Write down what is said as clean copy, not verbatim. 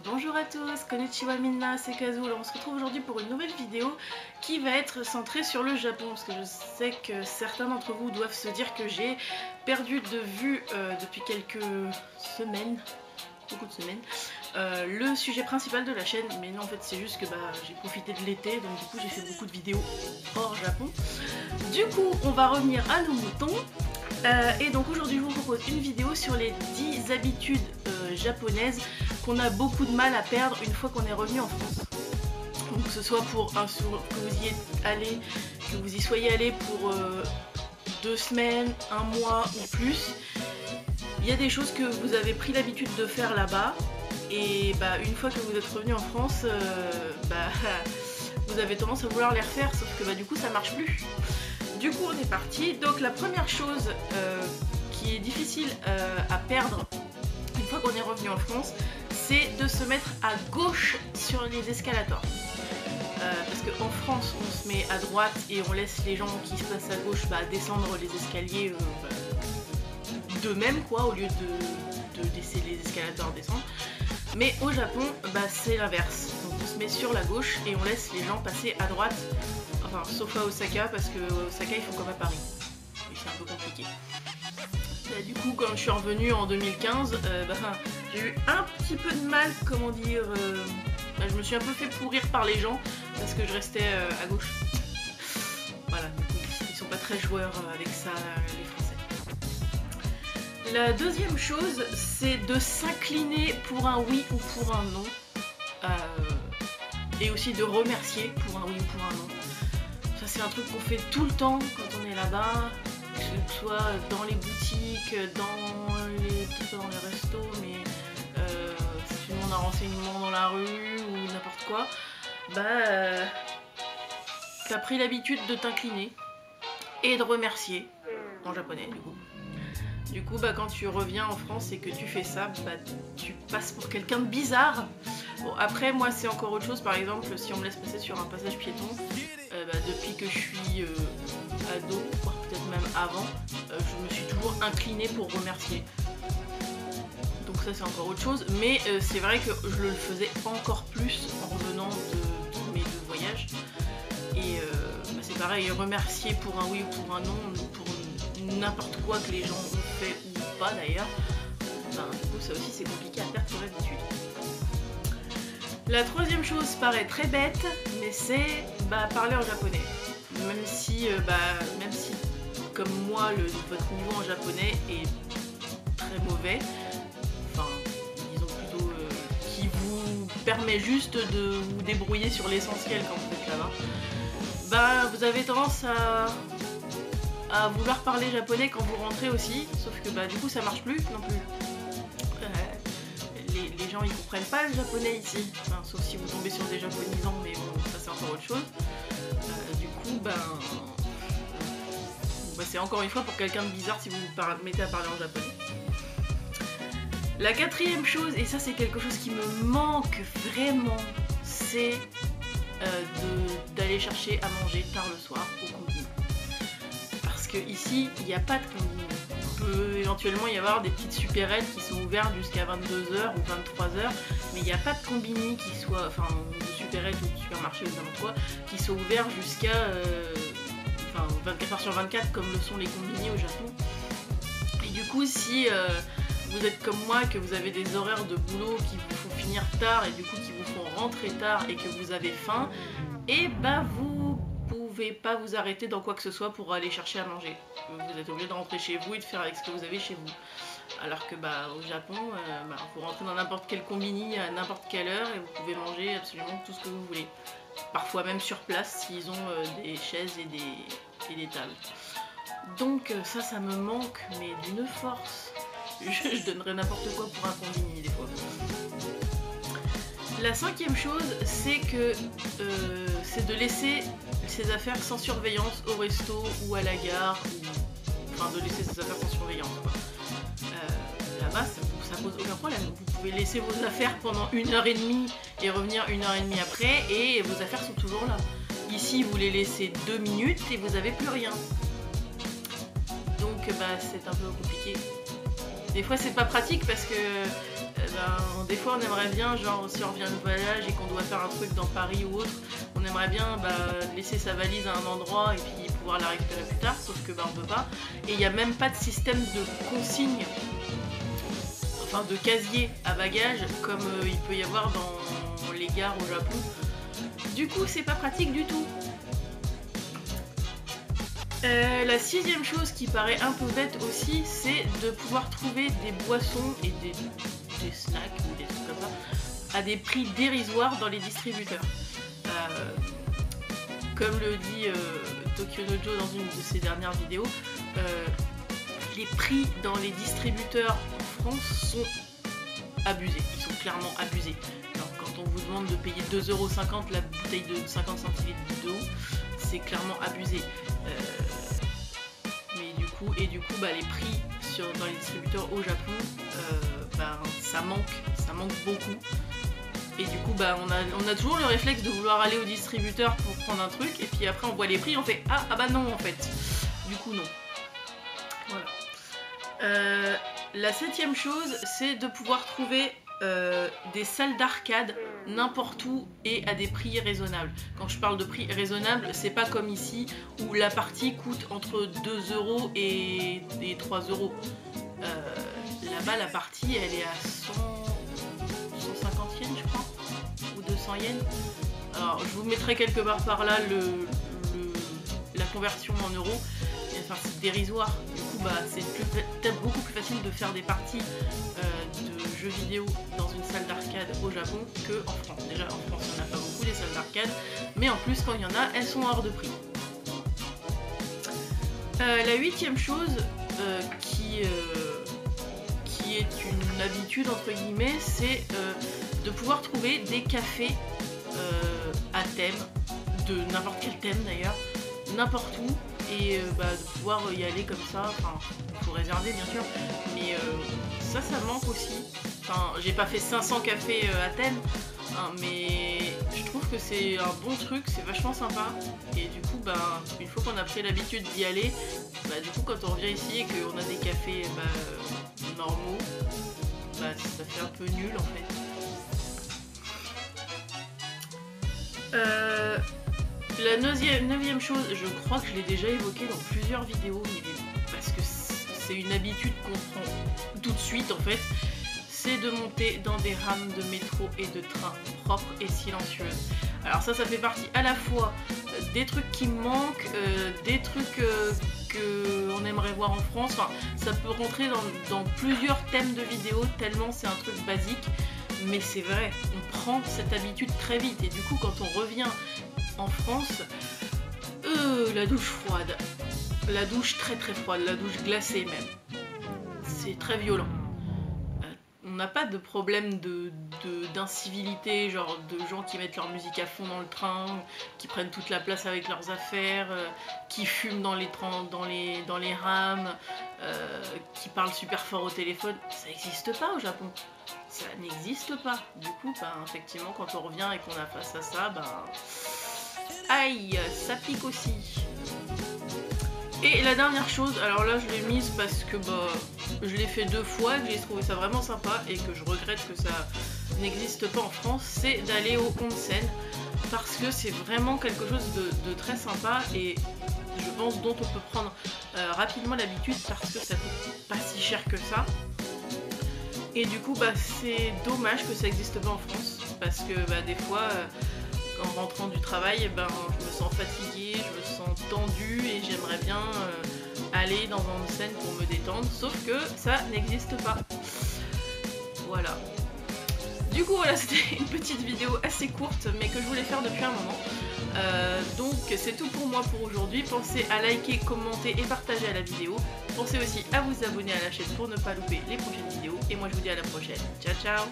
Bonjour à tous, konnichiwa minna, c'est Kazu. Alors on se retrouve aujourd'hui pour une nouvelle vidéo qui va être centrée sur le Japon, parce que je sais que certains d'entre vous doivent se dire que j'ai perdu de vue depuis quelques semaines, beaucoup de semaines, le sujet principal de la chaîne. Mais non, en fait c'est juste que j'ai profité de l'été, donc du coup j'ai fait beaucoup de vidéos hors Japon. Du coup on va revenir à nos moutons. Et donc aujourd'hui je vous propose une vidéo sur les 10 habitudes japonaises qu'on a beaucoup de mal à perdre une fois qu'on est revenu en France. Donc que ce soit pour que vous y soyez allé pour 2 semaines, 1 mois ou plus, il y a des choses que vous avez pris l'habitude de faire là-bas et une fois que vous êtes revenu en France, vous avez tendance à vouloir les refaire, sauf que du coup ça marche plus. Du coup on est parti. Donc la première chose qui est difficile à perdre une fois qu'on est revenu en France, c'est de se mettre à gauche sur les escalators. Parce qu'en France on se met à droite et on laisse les gens qui se passent à gauche descendre les escaliers d'eux-mêmes quoi, au lieu de laisser les escalators descendre. Mais au Japon c'est l'inverse, donc on se met sur la gauche et on laisse les gens passer à droite. Enfin, sauf à Osaka, parce que Osaka ils font comme à Paris. Et c'est un peu compliqué. Du coup, quand je suis revenue en 2015, j'ai eu un petit peu de mal, comment dire. Je me suis un peu fait pourrir par les gens parce que je restais à gauche. Voilà, ils sont pas très joueurs avec ça, les Français. La deuxième chose, c'est de s'incliner pour un oui ou pour un non. Et aussi de remercier pour un oui ou pour un non. Ça c'est un truc qu'on fait tout le temps quand on est là-bas, que ce soit dans les boutiques, dans les restos, mais si tu demandes un renseignement dans la rue ou n'importe quoi, t'as pris l'habitude de t'incliner et de remercier, en japonais du coup. Du coup quand tu reviens en France et que tu fais ça, tu passes pour quelqu'un de bizarre. Bon après moi c'est encore autre chose, par exemple si on me laisse passer sur un passage piéton, depuis que je suis ado, voire peut-être même avant, je me suis toujours inclinée pour remercier. Donc ça c'est encore autre chose, mais c'est vrai que je le faisais encore plus en revenant de mes 2 voyages. Et c'est pareil, remercier pour un oui ou pour un non, pour n'importe quoi que les gens ont fait ou pas d'ailleurs, du coup ça aussi c'est compliqué à perdre sur l'habitude. La troisième chose paraît très bête, mais c'est parler en japonais. Même si comme moi votre niveau en japonais est très mauvais, enfin disons plutôt qui vous permet juste de vous débrouiller sur l'essentiel quand vous êtes là-bas, vous avez tendance à vouloir parler japonais quand vous rentrez aussi, sauf que du coup ça marche plus non plus. Les gens ils comprennent pas le japonais ici, sauf si vous tombez sur des japonisants, mais bon ça c'est encore autre chose. Du coup c'est encore une fois pour quelqu'un de bizarre si vous vous mettez à parler en japonais. La quatrième chose, et ça c'est quelque chose qui me manque vraiment, c'est d'aller chercher à manger tard le soir au combini. Parce que ici il n'y a pas de combini. Peut éventuellement y avoir des petites supérettes qui sont ouvertes jusqu'à 22h ou 23h, mais il n'y a pas de combini qui soit, de supérettes ou de supermarché ou n'importe quoi, qui sont ouverts jusqu'à 24h/24 comme le sont les combini au Japon. Et du coup si vous êtes comme moi, que vous avez des horaires de boulot qui vous font finir tard et du coup qui vous font rentrer tard et que vous avez faim, et vous pouvez pas vous arrêter dans quoi que ce soit pour aller chercher à manger. Vous êtes obligé de rentrer chez vous et de faire avec ce que vous avez chez vous. Alors que au Japon, vous rentrez dans n'importe quel combini à n'importe quelle heure et vous pouvez manger absolument tout ce que vous voulez. Parfois même sur place s'ils ont des chaises et des tables. Donc ça me manque, mais d'une force. Je donnerais n'importe quoi pour un combini des fois. La cinquième chose, c'est de laisser ses affaires sans surveillance au resto ou à la gare, de laisser ses affaires sans surveillance. Là-bas, ça pose aucun problème. Vous pouvez laisser vos affaires pendant 1h30 et revenir 1h30 après, et vos affaires sont toujours là. Ici, vous les laissez 2 minutes et vous n'avez plus rien. Donc, c'est un peu compliqué. Des fois c'est pas pratique parce que des fois on aimerait bien, genre si on revient de voyage et qu'on doit faire un truc dans Paris ou autre, on aimerait bien laisser sa valise à un endroit et puis pouvoir la récupérer plus tard, sauf que on peut pas. Et il n'y a même pas de système de consigne, enfin de casier à bagages comme il peut y avoir dans les gares au Japon. Du coup c'est pas pratique du tout. La sixième chose qui paraît un peu bête aussi, c'est de pouvoir trouver des boissons et des snacks ou des trucs comme ça à des prix dérisoires dans les distributeurs. Comme le dit Tokyo Nojo dans une de ses dernières vidéos, les prix dans les distributeurs en France sont abusés, ils sont clairement abusés. Alors, quand on vous demande de payer 2,50€ la bouteille de 50 centilitres d'eau, c'est clairement abusé. Mais du coup, les prix dans les distributeurs au Japon, ça manque beaucoup. Et du coup, on a toujours le réflexe de vouloir aller au distributeur pour prendre un truc, et puis après on voit les prix, on fait ah bah non en fait. Du coup non. Voilà. La septième chose, c'est de pouvoir trouver des salles d'arcade n'importe où et à des prix raisonnables. Quand je parle de prix raisonnables, c'est pas comme ici où la partie coûte entre 2€ et 3€. Là-bas, la partie elle est à 150 yens, je crois, ou 200 yens. Alors, je vous mettrai quelque part par là la conversion en euros. Enfin, c'est dérisoire. Du coup, c'est peut-être beaucoup plus facile de faire des parties de jeux vidéo dans une salle d'arcade au Japon qu'en France. Déjà, en France, il n'y en a pas beaucoup des salles d'arcade, mais en plus, quand il y en a, elles sont hors de prix. La huitième chose qui est une habitude entre guillemets, c'est de pouvoir trouver des cafés à thème, de n'importe quel thème d'ailleurs, n'importe où, et de pouvoir y aller comme ça. Enfin, il faut réserver bien sûr, mais ça manque aussi. Enfin, j'ai pas fait 500 cafés à thème, hein, mais je trouve que c'est un bon truc, c'est vachement sympa. Et du coup, une fois qu'on a pris l'habitude d'y aller, du coup quand on revient ici et qu'on a des cafés normaux, ça fait un peu nul en fait. La neuvième chose, je crois que je l'ai déjà évoqué dans plusieurs vidéos, mais parce que c'est une habitude qu'on prend tout de suite en fait, c'est de monter dans des rames de métro et de train propres et silencieuses. Alors ça fait partie à la fois des trucs qui manquent, des trucs qu'on aimerait voir en France. Enfin, ça peut rentrer dans plusieurs thèmes de vidéos tellement c'est un truc basique, mais c'est vrai, on prend cette habitude très vite et du coup quand on revient en France, la douche froide, la douche très très froide, la douche glacée même, c'est très violent. On n'a pas de problème d'incivilité, genre de gens qui mettent leur musique à fond dans le train, qui prennent toute la place avec leurs affaires, qui fument dans les rames, qui parlent super fort au téléphone. Ça n'existe pas au Japon. Ça n'existe pas. Du coup, effectivement, quand on revient et qu'on a face à ça, aïe, ça pique aussi. Et la dernière chose, alors là je l'ai mise parce que je l'ai fait 2 fois, que j'ai trouvé ça vraiment sympa et que je regrette que ça n'existe pas en France, c'est d'aller au onsen parce que c'est vraiment quelque chose de très sympa et je pense dont on peut prendre rapidement l'habitude parce que ça coûte pas si cher que ça. Et du coup c'est dommage que ça n'existe pas en France parce que des fois en rentrant du travail, je me sens fatiguée, je me sens tendue et j'aimerais bien aller dans un onsen pour me détendre, sauf que ça n'existe pas. Voilà. Du coup voilà, c'était une petite vidéo assez courte mais que je voulais faire depuis un moment. Donc c'est tout pour moi pour aujourd'hui. Pensez à liker, commenter et partager à la vidéo. Pensez aussi à vous abonner à la chaîne pour ne pas louper les prochaines vidéos. Et moi je vous dis à la prochaine. Ciao ciao.